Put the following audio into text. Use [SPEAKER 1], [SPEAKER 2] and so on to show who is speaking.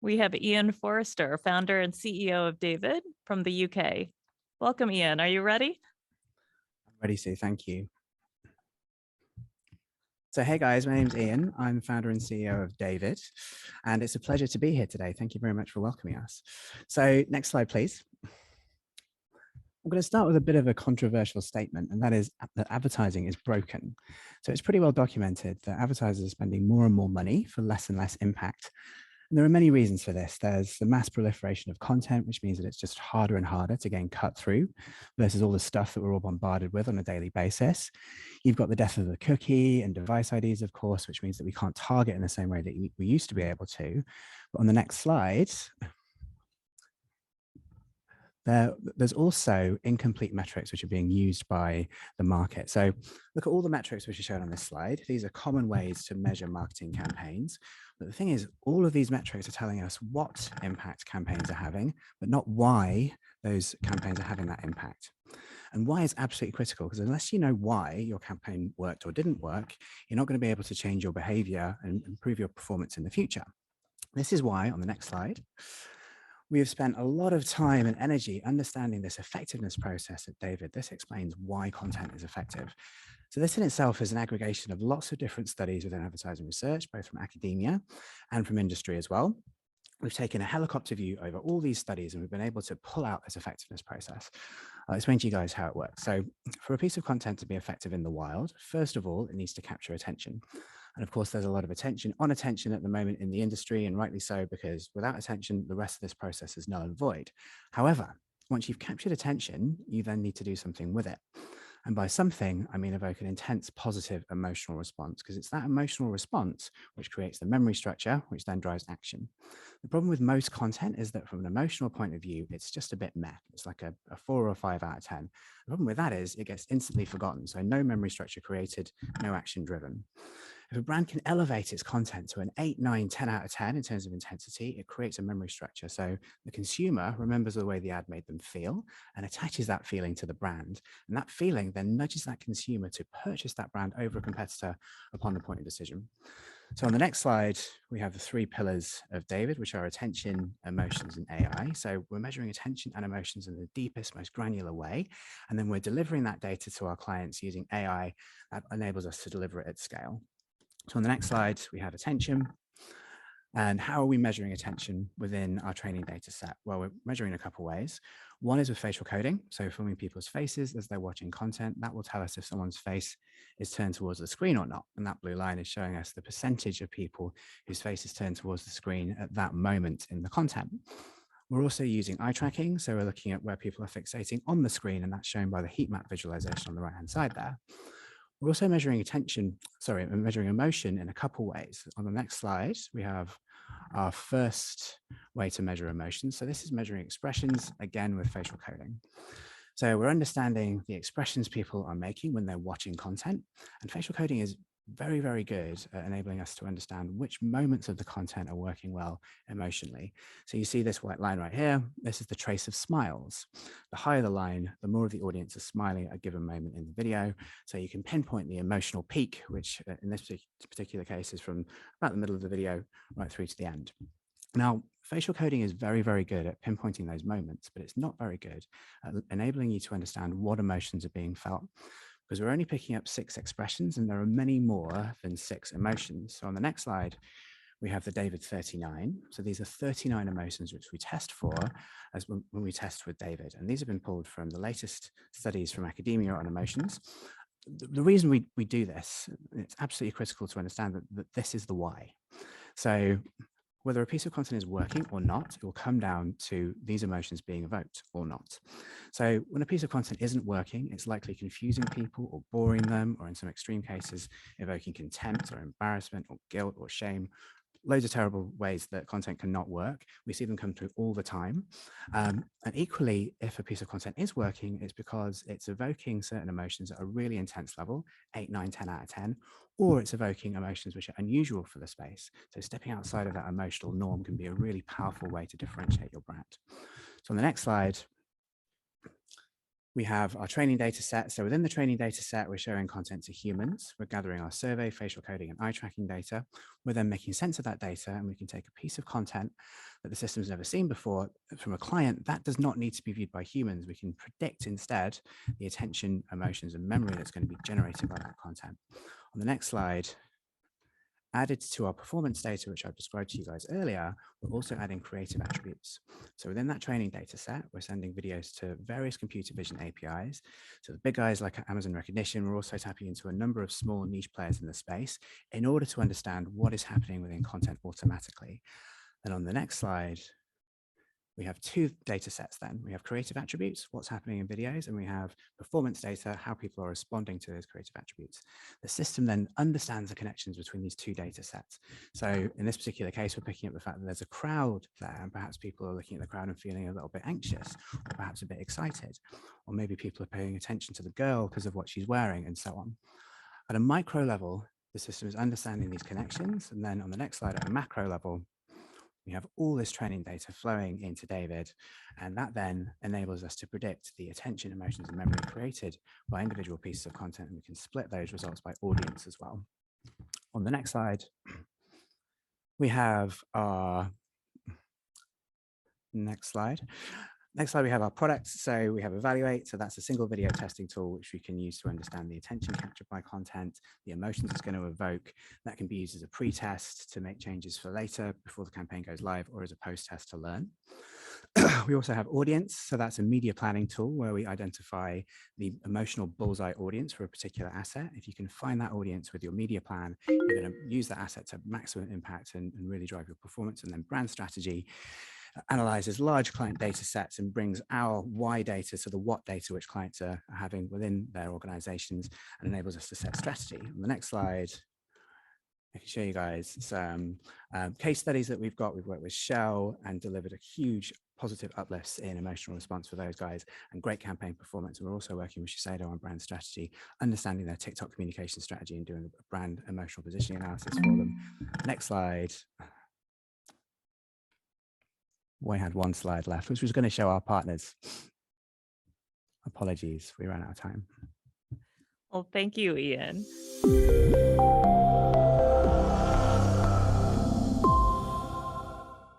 [SPEAKER 1] we have Ian Forrester, founder and CEO of DAIVID from the UK. Welcome, Ian. Are you ready?
[SPEAKER 2] I'm ready, Sue. Thank you. So, hey guys, my name's Ian. I'm founder and CEO of DAIVID, and it's a pleasure to be here today. Thank you very much for welcoming us. So, next slide, please. I'm going to start with a bit of a controversial statement, and that is that advertising is broken. So it's pretty well documented that advertisers are spending more and more money for less and less impact. And there are many reasons for this. There's the mass proliferation of content, which means that it's just harder and harder to gain cut through versus all the stuff that we're all bombarded with on a daily basis. You've got the death of the cookie and device IDs, of course, which means that we can't target in the same way that we used to be able to. But on the next slide, there's also incomplete metrics which are being used by the market. So look at all the metrics which are shown on this slide. These are common ways to measure marketing campaigns. But the thing is, all of these metrics are telling us what impact campaigns are having, but not why those campaigns are having that impact. And why is absolutely critical, because unless you know why your campaign worked or didn't work, you're not going to be able to change your behavior and improve your performance in the future. This is why, on the next slide, we have spent a lot of time and energy understanding this effectiveness process at DAIVID. This explains why content is effective. So this in itself is an aggregation of lots of different studies within advertising research, both from academia and from industry as well. We've taken a helicopter view over all these studies and we've been able to pull out this effectiveness process. I'll explain to you guys how it works. So for a piece of content to be effective in the wild, first of all, it needs to capture attention. And of course, there's a lot of attention at the moment in the industry, and rightly so, because without attention, the rest of this process is null and void. However, once you've captured attention, you then need to do something with it. And by something, I mean evoke an intense positive emotional response, because it's that emotional response which creates the memory structure, which then drives action. The problem with most content is that from an emotional point of view, it's just a bit meh. It's like a 4 or 5 out of 10. The problem with that is it gets instantly forgotten. So no memory structure created, no action driven. If a brand can elevate its content to an 8, 9, 10 out of 10 in terms of intensity, it creates a memory structure. So the consumer remembers the way the ad made them feel and attaches that feeling to the brand. And that feeling then nudges that consumer to purchase that brand over a competitor upon the point of decision. So on the next slide, we have the 3 pillars of DAIVID, which are attention, emotions, and AI. So we're measuring attention and emotions in the deepest, most granular way. And then we're delivering that data to our clients using AI that enables us to deliver it at scale. So on the next slide, we have attention. And how are we measuring attention within our training data set? Well, we're measuring in a couple of ways. One is with facial coding. So filming people's faces as they're watching content, that will tell us if someone's face is turned towards the screen or not. And that blue line is showing us the percentage of people whose face is turned towards the screen at that moment in the content. We're also using eye tracking. So we're looking at where people are fixating on the screen, and that's shown by the heat map visualization on the right-hand side there. We're also measuring measuring emotion in a couple ways. On the next slide, we have our first way to measure emotion. So this is measuring expressions, again, with facial coding. So we're understanding the expressions people are making when they're watching content. And facial coding is very, very good at enabling us to understand which moments of the content are working well emotionally. So you see this white line right here. This is the trace of smiles. The higher the line, the more of the audience is smiling at a given moment in the video. So you can pinpoint the emotional peak, which in this particular case is from about the middle of the video right through to the end. Now, facial coding is very, very good at pinpointing those moments, but it's not very good at enabling you to understand what emotions are being felt, because we're only picking up 6 expressions and there are many more than 6 emotions. So on the next slide, we have the DAIVID 39. So these are 39 emotions which we test for as when we test with DAIVID. And these have been pulled from the latest studies from academia on emotions. The reason we do this, it's absolutely critical to understand that this is the why. So whether a piece of content is working or not, it will come down to these emotions being evoked or not. So when a piece of content isn't working, it's likely confusing people or boring them, or in some extreme cases, evoking contempt or embarrassment or guilt or shame. Loads of terrible ways that content cannot work. We see them come through all the time. And equally, if a piece of content is working, it's because it's evoking certain emotions at a really intense level, 8, 9, 10 out of 10, or it's evoking emotions which are unusual for the space. So stepping outside of that emotional norm can be a really powerful way to differentiate your brand. So on the next slide, We have our training data set. So within the training data set, we're showing content to humans. We're gathering our survey, facial coding, and eye tracking data. We're then making sense of that data, and we can take a piece of content that the system's never seen before from a client that does not need to be viewed by humans. We can predict instead the attention, emotions, and memory that's going to be generated by that content. On the next slide, added to our performance data, which I've described to you guys earlier, we're also adding creative attributes. So within that training data set, we're sending videos to various computer vision APIs. So the big guys like Amazon Recognition, we're also tapping into a number of small niche players in the space in order to understand what is happening within content automatically. And on the next slide, we have two data sets then. We have creative attributes, what's happening in videos, and we have performance data, how people are responding to those creative attributes. The system then understands the connections between these two data sets. So in this particular case, we're picking up the fact that there's a crowd there, and perhaps people are looking at the crowd and feeling a little bit anxious, or perhaps a bit excited, or maybe people are paying attention to the girl because of what she's wearing, and so on. At a micro level, the system is understanding these connections, and then on the next slide, at a macro level, we have all this training data flowing into DAIVID, and that then enables us to predict the attention, emotions, and memory created by individual pieces of content, and we can split those results by audience as well. On the next slide, we have our next slide. Next slide, we have our products. So we have Evaluate. So that's a single video testing tool, which we can use to understand the attention captured by content, the emotions it's going to evoke. That can be used as a pre-test to make changes for later before the campaign goes live, or as a post-test to learn. We also have Audience. So that's a media planning tool where we identify the emotional bullseye audience for a particular asset. If you can find that audience with your media plan, you're going to use that asset to maximum impact and really drive your performance. And then Brand Strategy analyzes large client data sets and brings our why data to the what data which clients are having within their organizations and enables us to set strategy. On the next slide, I can show you guys some case studies that we've got. We've worked with Shell and delivered a huge positive uplifts in emotional response for those guys and great campaign performance. And we're also working with Shiseido on brand strategy, understanding their TikTok communication strategy and doing a brand emotional positioning analysis for them. Next slide. We had one slide left, which was going to show our partners. Apologies, we ran out of time.
[SPEAKER 1] Well, thank you, Ian.